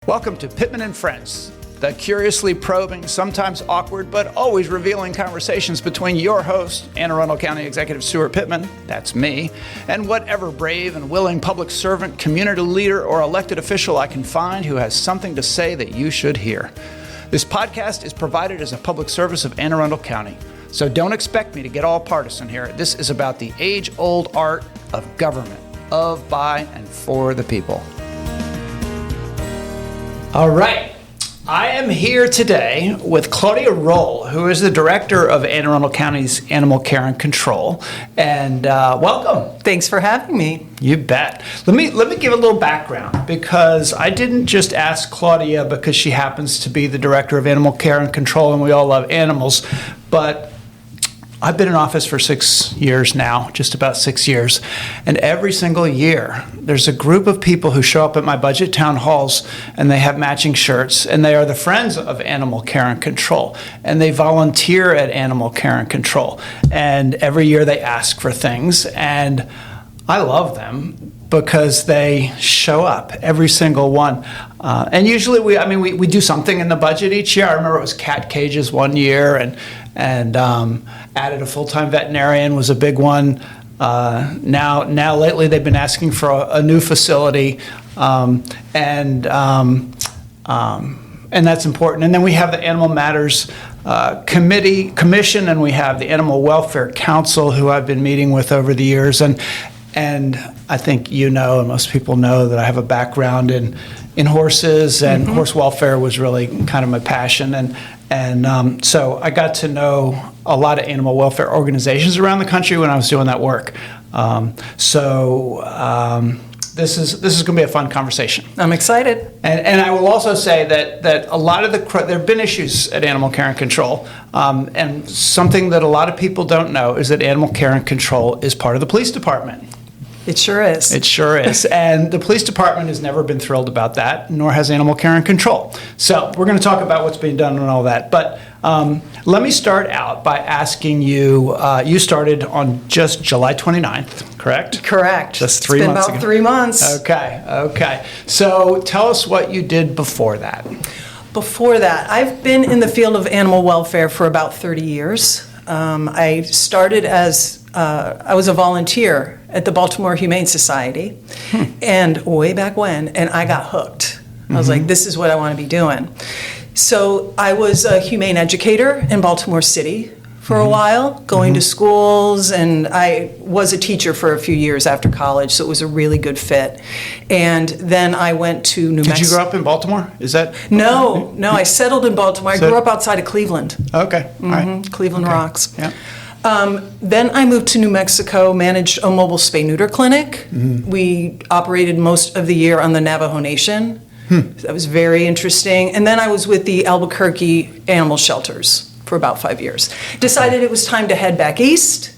Welcome to Pittman and Friends, the curiously probing, sometimes awkward, but always revealing conversations between your host, Anne Arundel County Executive Stuart Pittman, that's me, and whatever brave and willing public servant, community leader, or elected official I can find who has something to say that you should hear. This podcast is provided as a public service of Anne Arundel County, so don't expect me to get all partisan here. This is about the age-old art of government, of, by, and for the people. All right, I am here today with Claudia Roll, who is the director of Anne Arundel County's Animal Care and Control. And welcome. Thanks for having me. You bet. Let me give a little background, because I didn't just ask Claudia because she happens to be the director of Animal Care and Control, and we all love animals, but I've been in office for 6 years now, just about 6 years, and every single year there's a group of people who show up at my budget town halls, and they have matching shirts, and they are the friends of Animal Care and Control, and they volunteer at Animal Care and Control, and every year they ask for things, and I love them because they show up, every single one. And usually we do something in the budget each year. I remember it was cat cages one year, and added a full-time veterinarian was a big one. Now lately they've been asking for a new facility, and that's important. And then we have the Animal Matters Commission, and we have the Animal Welfare Council, who I've been meeting with over the years. And I think you know, and most people know, that I have a background in horses, and horse welfare was really kind of my passion. And so I got to know a lot of animal welfare organizations around the country when I was doing that work. This is going to be a fun conversation. I'm excited. And I will also say that a lot of there have been issues at Animal Care and Control, and something that a lot of people don't know is that Animal Care and Control is part of the police department. It sure is. It sure is. And the police department has never been thrilled about that, nor has Animal Care and Control. So we're going to talk about what's being done and all that. But let me start out by asking you, you started on just July 29th, correct? Correct. Just 3 months ago. It's been about 3 months. Okay. So tell us what you did before that. Before that, I've been in the field of animal welfare for about 30 years. I started as, I was a volunteer at the Baltimore Humane Society, and way back when, and I got hooked. I was like, this is what I want to be doing. So I was a humane educator in Baltimore City for a while, going to schools, and I was a teacher for a few years after college, so it was a really good fit. And then I went to New Mexico. Did you grow up in Baltimore? Is that? No, I settled in Baltimore. I grew up outside of Cleveland. Okay, all right. Cleveland rocks. Yeah. Then I moved to New Mexico, managed a mobile spay-neuter clinic. We operated most of the year on the Navajo Nation. That was very interesting. And then I was with the Albuquerque Animal Shelters for about 5 years. Decided it was time to head back east,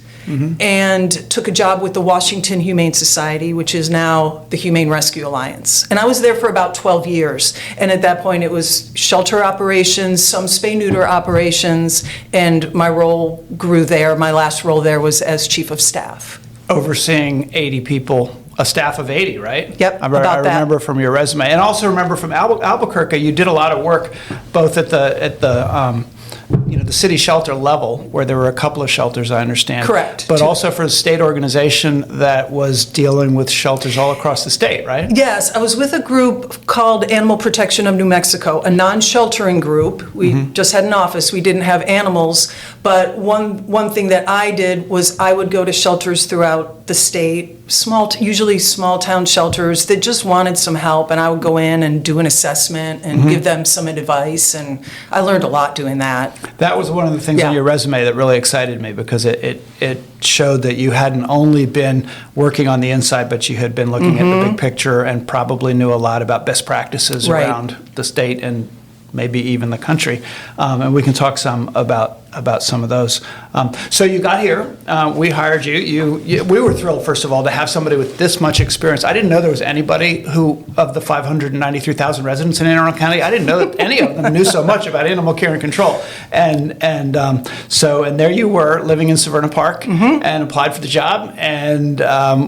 and took a job with the Washington Humane Society, which is now the Humane Rescue Alliance. And I was there for about 12 years. And at that point, it was shelter operations, some spay-neuter operations, and my role grew there. My last role there was as chief of staff. Overseeing 80 people, a staff of 80, right? Yep, I about that. remember from your resume. And also remember from Albuquerque, you did a lot of work both at the city shelter level, where there were a couple of shelters, I understand. Correct. But also for the state organization that was dealing with shelters all across the state, right? Yes, I was with a group called Animal Protection of New Mexico, a non-sheltering group. We just had an office. We didn't have animals. But one thing that I did was I would go to shelters throughout the state, usually small town shelters that just wanted some help, and I would go in and do an assessment and give them some advice, and I learned a lot doing that. That was one of the things on your resume that really excited me, because it showed that you hadn't only been working on the inside, but you had been looking at the big picture and probably knew a lot about best practices around the state and maybe even the country. And we can talk some about about some of those. So you got here. We hired you. We were thrilled, first of all, to have somebody with this much experience. I didn't know there was anybody who, of the 593,000 residents in Anne Arundel County, I didn't know that any of them knew so much about animal care and control. And there you were, living in Severna Park, and applied for the job. And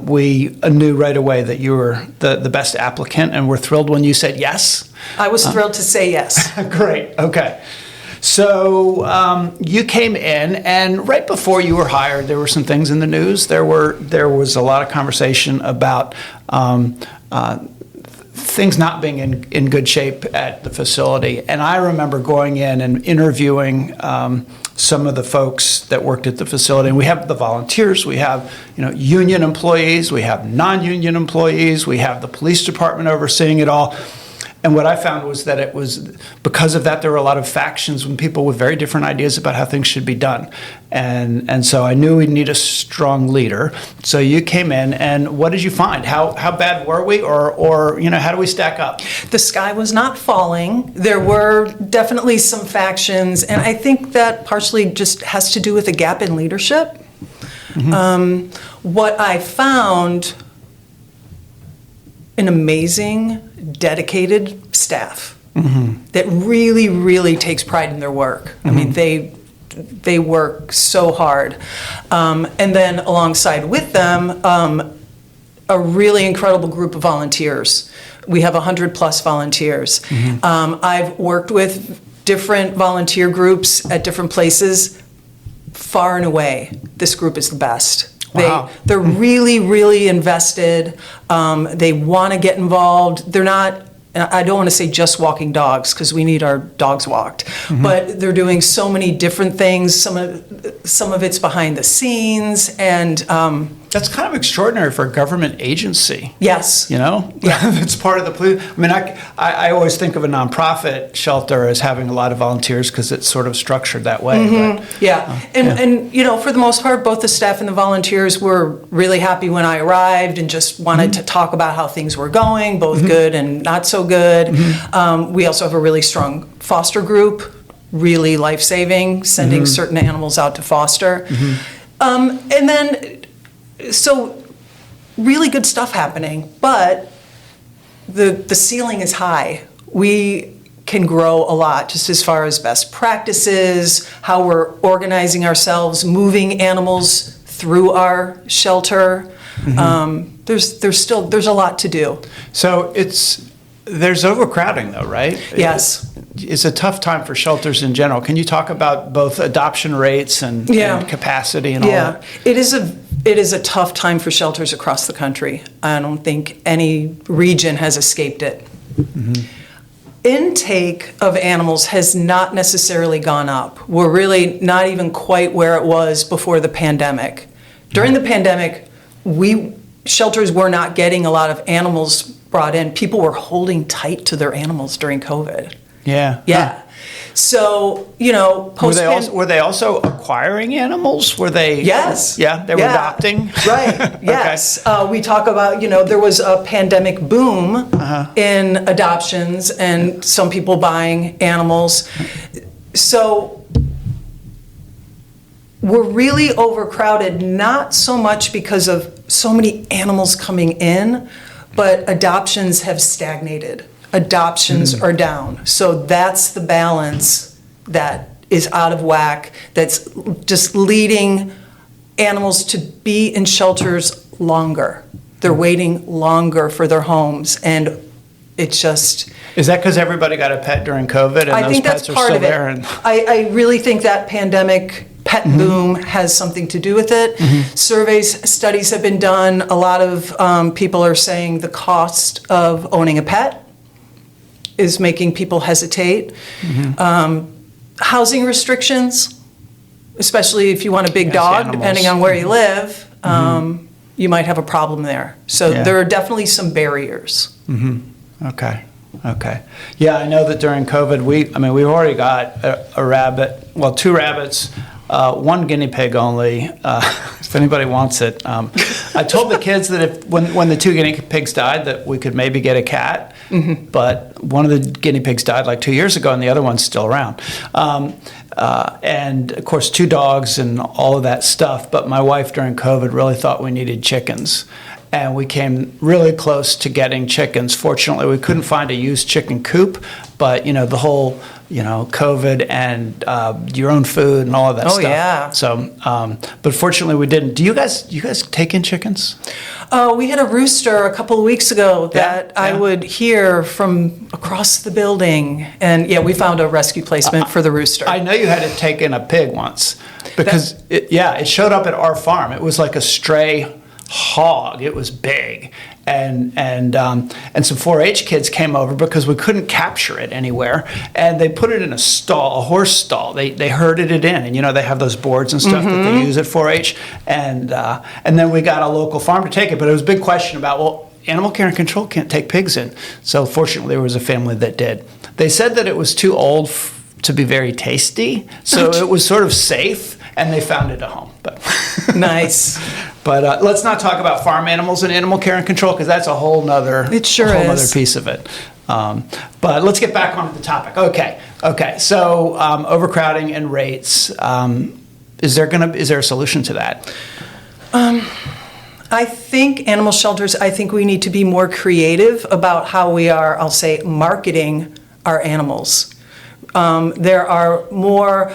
we knew right away that you were the best applicant, and we're thrilled when you said yes. I was thrilled to say yes. Great. Okay. So you came in, and right before you were hired, there were some things in the news. There was a lot of conversation about things not being in good shape at the facility. And I remember going in and interviewing some of the folks that worked at the facility. And we have the volunteers, we have union employees, we have non-union employees, we have the police department overseeing it all. And what I found was that it was, because of that, there were a lot of factions and people with very different ideas about how things should be done. And so I knew we'd need a strong leader. So you came in, and what did you find? How bad were we, or how do we stack up? The sky was not falling. There were definitely some factions, and I think that partially just has to do with a gap in leadership. What I found, an amazing, dedicated staff that really, really takes pride in their work. I mean, they work so hard. And then alongside with them, a really incredible group of volunteers. We have 100+ volunteers. I've worked with different volunteer groups at different places. Far and away, this group is the best. Wow. They're really, really invested. They want to get involved. They're not, I don't want to say just walking dogs, because we need our dogs walked, but they're doing so many different things. Some of it's behind the scenes, and that's kind of extraordinary for a government agency. Yes. Yeah. It's part of the police. I mean, I always think of a nonprofit shelter as having a lot of volunteers because it's sort of structured that way. But, And for the most part, both the staff and the volunteers were really happy when I arrived and just wanted to talk about how things were going, both good and not so good. We also have a really strong foster group, really life-saving, sending certain animals out to foster. And then, so really good stuff happening, but the ceiling is high. We can grow a lot just as far as best practices, how we're organizing ourselves, moving animals through our shelter. There's a lot to do. So there's overcrowding though, right? Yes. It's a tough time for shelters in general. Can you talk about both adoption rates and capacity and all that? It is a tough time for shelters across the country. I don't think any region has escaped it. Intake of animals has not necessarily gone up. We're really not even quite where it was before the pandemic. During the pandemic, shelters were not getting a lot of animals brought in. People were holding tight to their animals during COVID. Yeah. Yeah. So, were they also acquiring animals? Were they? Yes. Yeah, they were adopting? Right, yes. We talk about, there was a pandemic boom in adoptions and some people buying animals. So we're really overcrowded, not so much because of so many animals coming in, but adoptions have stagnated. Adoptions are down. So that's the balance that is out of whack, that's just leading animals to be in shelters longer. They're waiting longer for their homes, and it's just... Is that because everybody got a pet during COVID and I those think pets that's are part still of it. there? And... I really think that pandemic pet boom has something to do with it. Surveys, studies have been done. A lot of people are saying the cost of owning a pet is making people hesitate. Housing restrictions, especially if you want a big dog, animals. depending on where you live, you might have a problem there. So there are definitely some barriers. Okay. Yeah, I know that during COVID, we've already got a rabbit, well, 2 rabbits, 1 guinea pig only, if anybody wants it. I told the kids that when the 2 guinea pigs died that we could maybe get a cat. But one of the guinea pigs died like 2 years ago, and the other one's still around. And of course, 2 dogs and all of that stuff. But my wife during COVID really thought we needed chickens. And we came really close to getting chickens. Fortunately, we couldn't find a used chicken coop, but the whole, COVID and your own food and all of that stuff. Oh yeah. So, but fortunately, we didn't. Do you guys take in chickens? We had a rooster a couple of weeks ago that I would hear from across the building, and we found a rescue placement for the rooster. I know you had to take in a pig once because it showed up at our farm. It was like a stray hog. It was big, and some 4-H kids came over because we couldn't capture it anywhere, and they put it in a stall, a horse stall. They herded it in, and they have those boards and stuff that they use at 4-H, and then we got a local farm to take it. But it was a big question about, animal care and control can't take pigs in. So fortunately, there was a family that did. They said that it was too old to be very tasty, so it was sort of safe, and they found it a home. But nice. But let's not talk about farm animals and animal care and control, because that's a whole nother piece of it. But let's get back onto the topic. Okay. So overcrowding and rates. Is there a solution to that? I think animal shelters. I think we need to be more creative about how we are, I'll say, marketing our animals. There are more.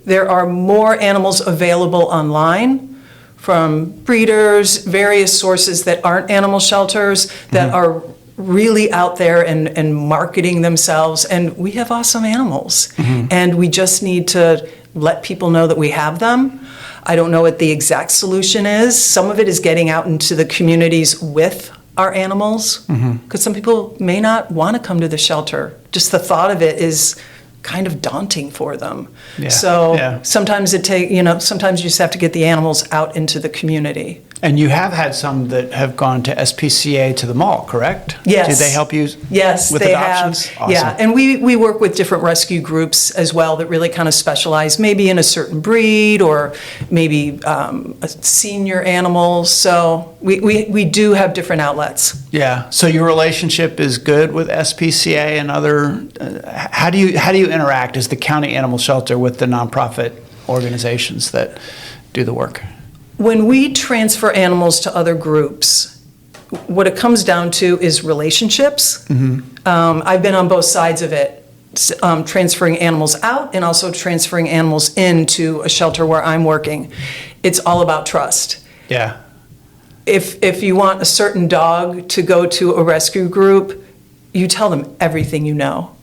There are more animals available online from breeders, various sources that aren't animal shelters that are really out there and marketing themselves. And we have awesome animals. And we just need to let people know that we have them. I don't know what the exact solution is. Some of it is getting out into the communities with our animals, because some people may not want to come to the shelter. Just the thought of it is kind of daunting for them. Sometimes sometimes you just have to get the animals out into the community. And you have had some that have gone to SPCA to the mall, correct? Yes. Did they help you with they adoptions? Have. Awesome. Yeah, and we work with different rescue groups as well that really kind of specialize maybe in a certain breed or maybe a senior animal. So we do have different outlets. Yeah. So your relationship is good with SPCA and other. How do you interact as the county animal shelter with the nonprofit organizations that do the work? When we transfer animals to other groups, what it comes down to is relationships. I've been on both sides of it, transferring animals out and also transferring animals into a shelter where I'm working. It's all about trust. Yeah. If you want a certain dog to go to a rescue group, you tell them everything you know.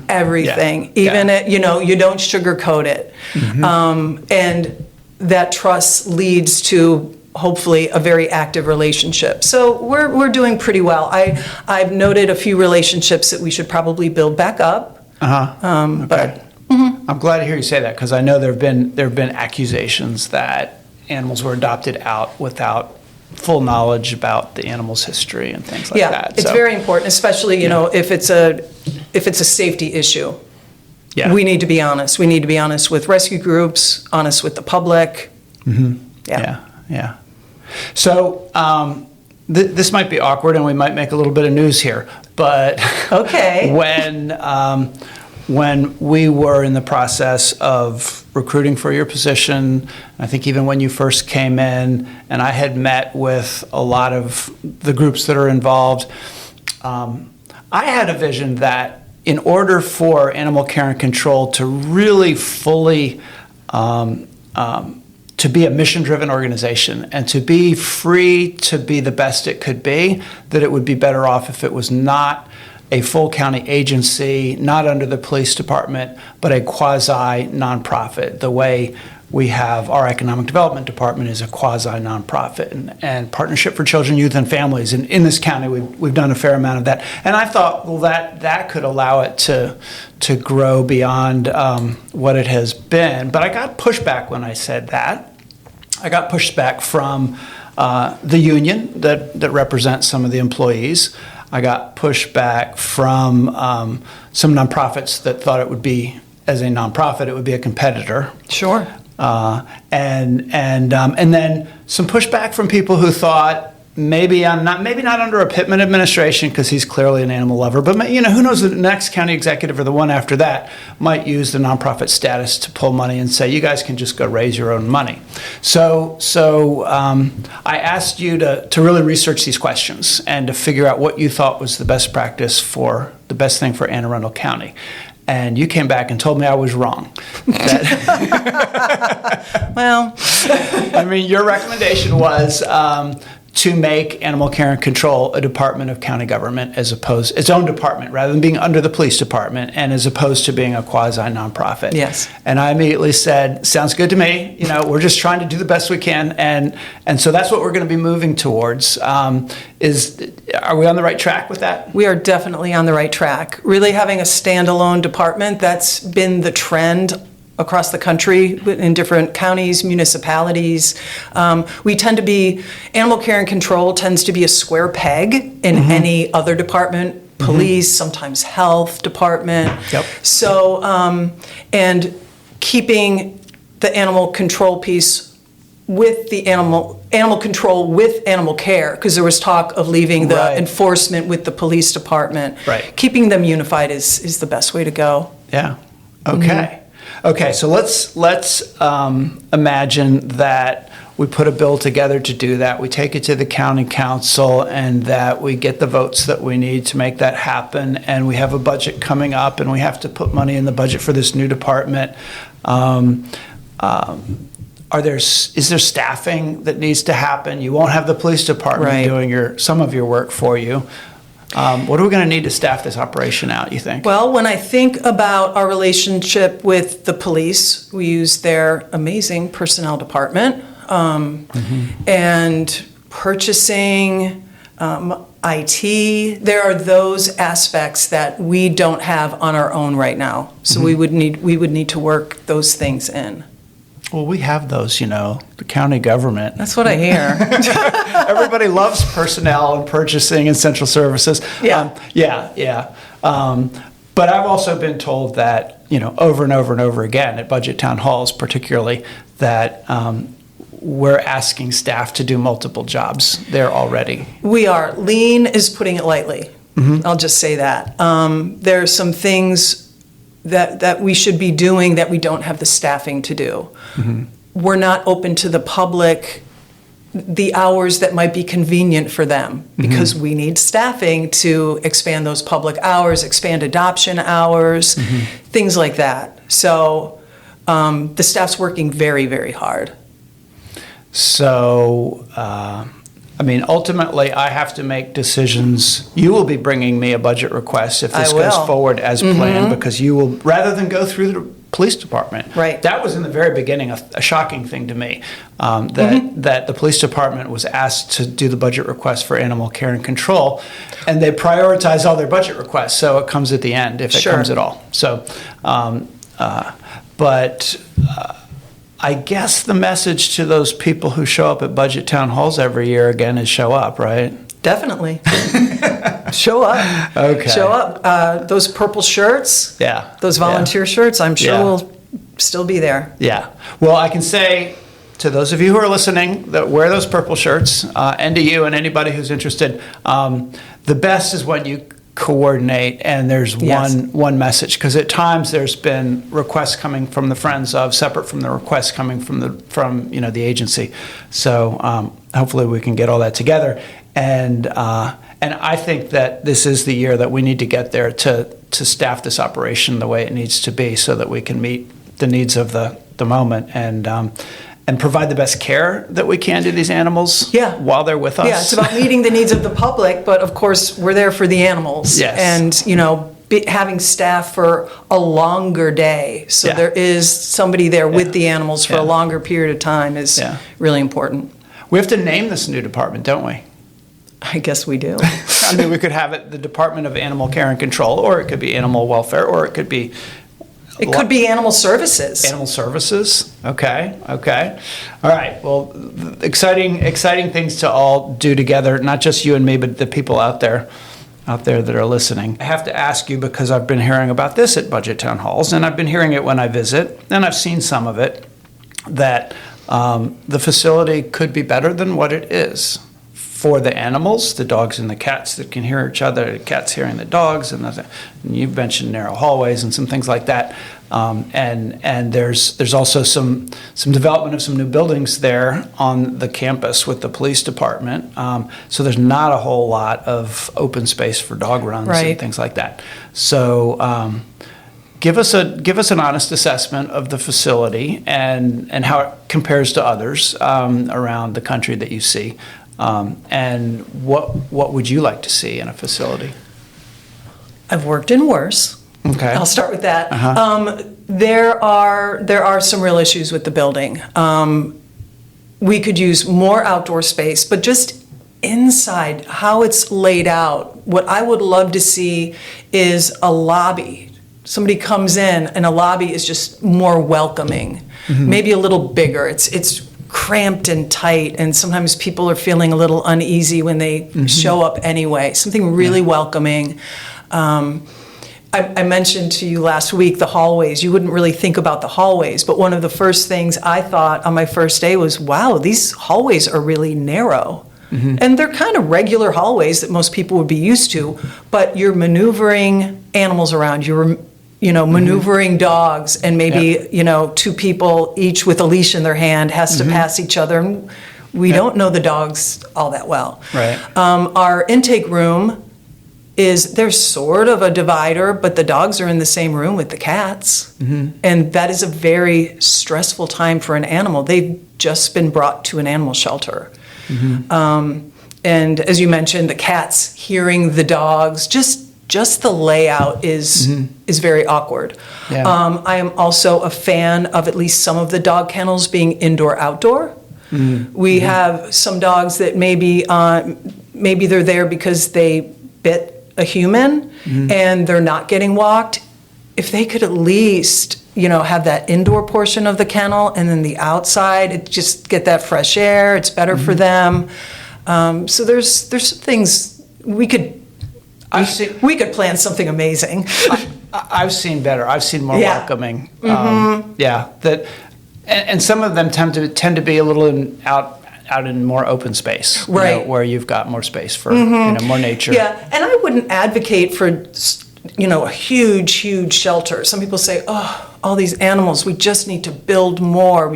Everything. Even you don't sugarcoat it. And that trust leads to hopefully a very active relationship. So we're doing pretty well. I've noted a few relationships that we should probably build back up. Okay. But I'm glad to hear you say that, because I know there have been accusations that animals were adopted out without full knowledge about the animal's history and things like that. It's very important, especially if it's a safety issue. Yeah. We need to be honest. We need to be honest with rescue groups, honest with the public. Yeah. So this might be awkward, and we might make a little bit of news here. But when we were in the process of recruiting for your position, I think even when you first came in, and I had met with a lot of the groups that are involved, I had a vision that in order for animal care and control to really fully to be a mission-driven organization and to be free to be the best it could be, that it would be better off if it was not a full county agency, not under the police department, but a quasi-nonprofit, the way we have our economic development department is a quasi-nonprofit, and Partnership for Children, Youth, and Families. And in this county, we've done a fair amount of that. And I thought, well, that could allow it to grow beyond what it has been. But I got pushback when I said that. I got pushback from the union that represents some of the employees. I got pushback from some nonprofits that thought it would be, as a nonprofit, it would be a competitor. Sure. And then some pushback from people who thought maybe not under a Pittman administration, because he's clearly an animal lover, but who knows, the next county executive or the one after that might use the nonprofit status to pull money and say, you guys can just go raise your own money. So I asked you to really research these questions and to figure out what you thought was the best practice for the best thing for Anne Arundel County. And you came back and told me I was wrong. Well, I mean, your recommendation was to make animal care and control a department of county government, as opposed its own department, rather than being under the police department, and as opposed to being a quasi nonprofit. Yes. And I immediately said, sounds good to me. We're just trying to do the best we can, and so that's what we're going to be moving towards. Are we on the right track with that? we are definitely on the right track. Really having a standalone department, that's been the trend across the country in different counties, municipalities. We tend to be, animal care and control tends to be a square peg in any other department, police, sometimes health department. Yep. So, and keeping the animal control piece with the animal control with animal care, because there was talk of leaving the Right. enforcement with the police department. Right. Keeping them unified is the best way to go. Yeah. Okay. Okay. So let's imagine that we put a bill together to do that. We take it to the county council, and that we get the votes that we need to make that happen. And we have a budget coming up, and we have to put money in the budget for this new department. Is there staffing that needs to happen? You won't have the police department Right. doing some of your work for you. What are we going to need to staff this operation out, you think? Well, when I think about our relationship with the police, we use their amazing personnel department, and purchasing, IT. There are those aspects that we don't have on our own right now. So we would need to work those things in. Well, we have those, the county government. That's what I hear. Everybody loves personnel and purchasing and central services. Yeah. Yeah. But I've also been told that, over and over and over again at budget town halls particularly, that we're asking staff to do multiple jobs there already. We are. Lean is putting it lightly. I'll just say that. There are some things that we should be doing that we don't have the staffing to do. We're not open to the public the hours that might be convenient for them, because we need staffing to expand those public hours, expand adoption hours, things like that. So the staff's working very, very hard. So, ultimately, I have to make decisions. You will be bringing me a budget request if this I will. goes forward as planned, because you will, rather than go through the police department. Right. That was in the very beginning a shocking thing to me, that the police department was asked to do the budget request for animal care and control, and they prioritize all their budget requests, so it comes at the end, if it Sure. comes at all. So, I guess the message to those people who show up at budget town halls every year again is show up, right? Definitely. Show up. Okay. Show up. Those purple shirts, Yeah. those volunteer shirts, I'm sure Yeah. will still be there. Yeah. Well, I can say to those of you who are listening that wear those purple shirts, and to you and anybody who's interested, the best is when you coordinate and there's Yes. one message, because at times there's been requests coming from the Friends of, separate from the requests coming from the agency. So hopefully we can get all that together, and I think that this is the year that we need to get there to staff this operation the way it needs to be, so that we can meet the needs of the moment and provide the best care that we can to these animals. Yeah. While they're with us. Yeah, it's about meeting the needs of the public, but of course, we're there for the animals. Yes. And, having staff for a longer day, so Yeah. there is somebody there with the animals for Yeah. a longer period of time is Yeah. really important. We have to name this new department, don't we? I guess we do. We could have it the Department of Animal Care and Control, or it could be Animal Welfare, or it could be It could be animal services. Animal Services. Okay. All right. Well, exciting things to all do together, not just you and me, but the people out there that are listening. I have to ask you, because I've been hearing about this at budget town halls, and I've been hearing it when I visit, and I've seen some of it, that the facility could be better than what it is for the animals, the dogs and the cats that can hear each other, the cats hearing the dogs, and you've mentioned narrow hallways and some things like that. And there's also some development of some new buildings there on the campus with the police department. So there's not a whole lot of open space for dog runs and things like that. So give us an honest assessment of the facility and how it compares to others around the country that you see. And what would you like to see in a facility? I've worked in worse. Okay. I'll start with that. Uh-huh. There are some real issues with the building. We could use more outdoor space, but just inside, how it's laid out, what I would love to see is a lobby. Somebody comes in and a lobby is just more welcoming, maybe a little bigger. It's cramped and tight, and sometimes people are feeling a little uneasy when they show up anyway. Something really welcoming. I mentioned to you last week the hallways. You wouldn't really think about the hallways, but one of the first things I thought on my first day was, wow, these hallways are really narrow. And they're kind of regular hallways that most people would be used to, but you're maneuvering animals around. You're maneuvering dogs, and maybe, two people, each with a leash in their hand, has to pass each other. And we don't know the dogs all that well. Right. Our intake room there's sort of a divider, but the dogs are in the same room with the cats. And that is a very stressful time for an animal. They've just been brought to an animal shelter. And as you mentioned, the cats hearing the dogs, just the layout is very awkward. Yeah. I am also a fan of at least some of the dog kennels being indoor-outdoor. We have some dogs that maybe they're there because they bit a human and they're not getting walked. If they could at least, have that indoor portion of the kennel and then the outside, just get that fresh air. It's better for them. So there's some things we could plan something amazing. I've seen better. I've seen more welcoming. That, and some of them tend to be a little out in more open space, right? Where you've got more space for more nature. Yeah, and I wouldn't advocate for a huge shelter. Some people say, oh, all these animals, we just need to build more.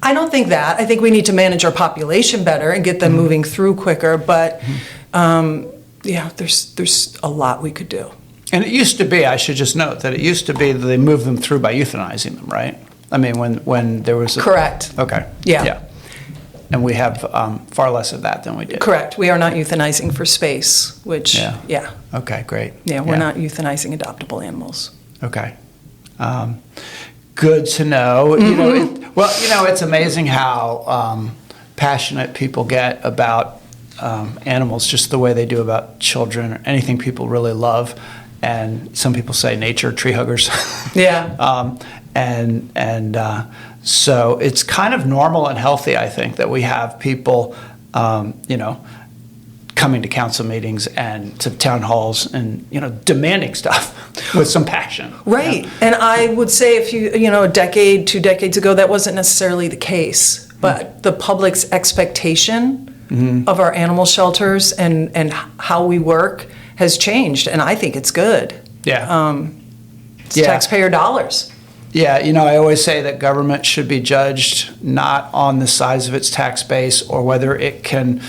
I don't think that. I think we need to manage our population better and get them moving through quicker. But there's a lot we could do. And it used to be, I should just note that it used to be that they moved them through by euthanizing them, right? I mean, when there was correct. Okay. Yeah. And we have far less of that than we did. Correct. We are not euthanizing for space, which, Okay, great. Yeah, we're not euthanizing adoptable animals. Okay. Good to know. It's amazing how passionate people get about animals, just the way they do about children or anything people really love. And some people say nature, tree huggers. Yeah. So it's kind of normal and healthy, I think, that we have people, coming to council meetings and to town halls and, demanding stuff with some passion. Right. And I would say if a decade, 2 decades ago, that wasn't necessarily the case. But the public's expectation of our animal shelters and how we work has changed. And I think it's good. Yeah. It's taxpayer dollars. Yeah, I always say that government should be judged not on the size of its tax base or whether it can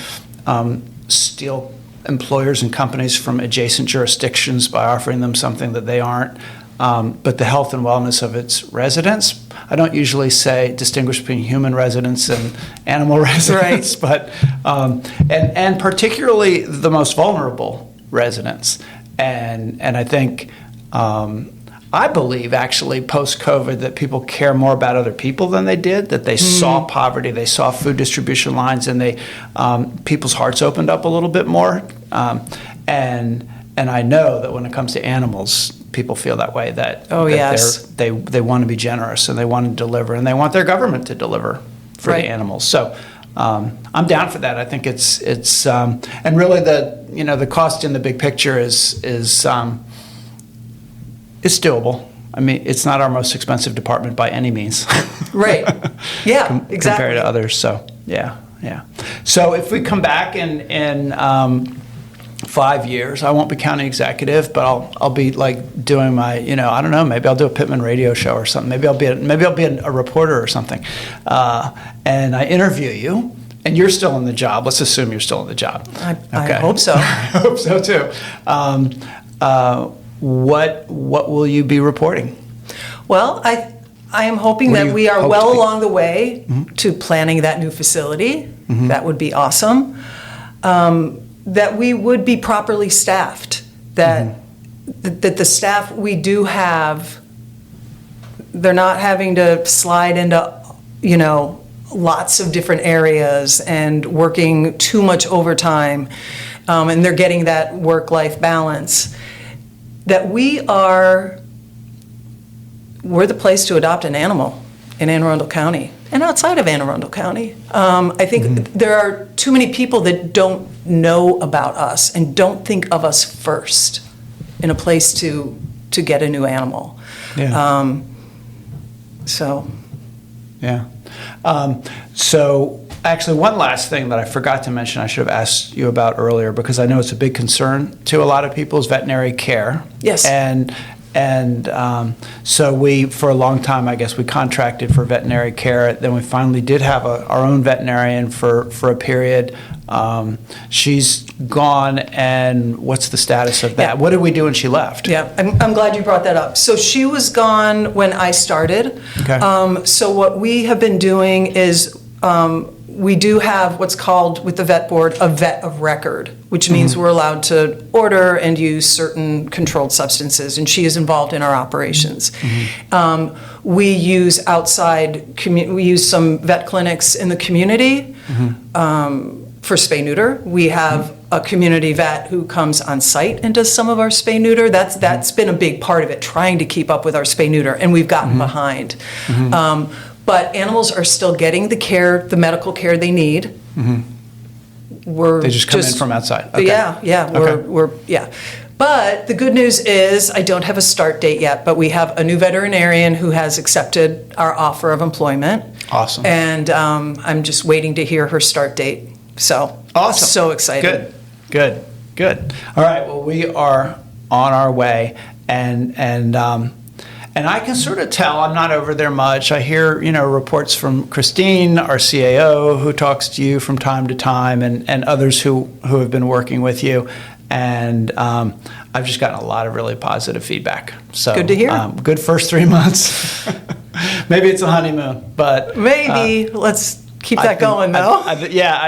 steal employers and companies from adjacent jurisdictions by offering them something that they aren't, but the health and wellness of its residents. I don't usually say distinguish between human residents and animal residents, right. but and particularly the most vulnerable residents. And I think I believe actually post-COVID that people care more about other people than they did, that they saw poverty, they saw food distribution lines, and people's hearts opened up a little bit more. And I know that when it comes to animals, people feel that way, that they want to be generous and they want to deliver and they want their government to deliver for the animals. So I'm down for that. I think it's and really the cost in the big picture is it's doable. I mean, it's not our most expensive department by any means. Right. Yeah, exactly. Compared to others. So, yeah. yeah. So if we come back in 5 years, I won't be county executive, but I'll be like doing my, I don't know, maybe I'll do a Pittman radio show or something. Maybe I'll be a reporter or something, and I interview you. And you're still in the job. Let's assume you're still in the job. I hope so. I hope so too. What will you be reporting? Well, I am hoping that we are well along the way to planning that new facility. That would be awesome. That we would be properly staffed. That the staff we do have, they're not having to slide into, lots of different areas and working too much overtime, and they're getting that work-life balance. That we're the place to adopt an animal in Anne Arundel County and outside of Anne Arundel County. I think there are too many people that don't know about us and don't think of us first in a place to get a new animal. Yeah. Yeah. So actually, one last thing that I forgot to mention I should have asked you about earlier, because I know it's a big concern to a lot of people, is veterinary care. Yes. And so we, for a long time, I guess we contracted for veterinary care. Then we finally did have our own veterinarian for a period. She's gone, and what's the status of that? Yeah. What did we do when she left? Yeah, I'm glad you brought that up. So she was gone when I started. Okay. So what we have been doing is we do have what's called, with the vet board, a vet of record, which means we're allowed to order and use certain controlled substances, and she is involved in our operations. We use we use some vet clinics in the community for spay-neuter. We have a community vet who comes on site and does some of our spay-neuter. That's been a big part of it, trying to keep up with our spay-neuter, and we've gotten behind. But animals are still getting the medical care they need. They just come in from outside. Okay. Yeah. But the good news is I don't have a start date yet, but we have a new veterinarian who has accepted our offer of employment. Awesome. And I'm just waiting to hear her start date. So awesome. So excited. Good. All right. Well, we are on our way, and I can sort of tell. I'm not over there much. I hear reports from Christine, our CAO, who talks to you from time to time, and others who have been working with you, and I've just gotten a lot of really positive feedback. So good to hear. Good first 3 months. Maybe it's a honeymoon, but maybe let's keep that going, though. I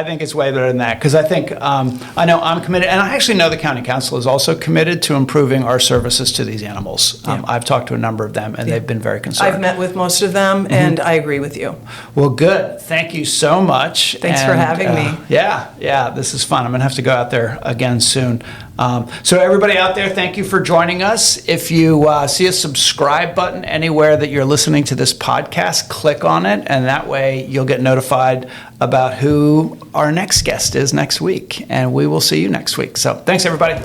think it's way better than that, because I think I know I'm committed, and I actually know the county council is also committed to improving our services to these animals. I've talked to a number of them, and they've been very concerned. I've met with most of them, and I agree with you. Well, good. Thank you so much. Thanks for having me. Yeah, this is fun. I'm going to have to go out there again soon. So everybody out there, thank you for joining us. If you see a subscribe button anywhere that you're listening to this podcast, click on it, and that way you'll get notified about who our next guest is next week. And we will see you next week. So thanks, everybody.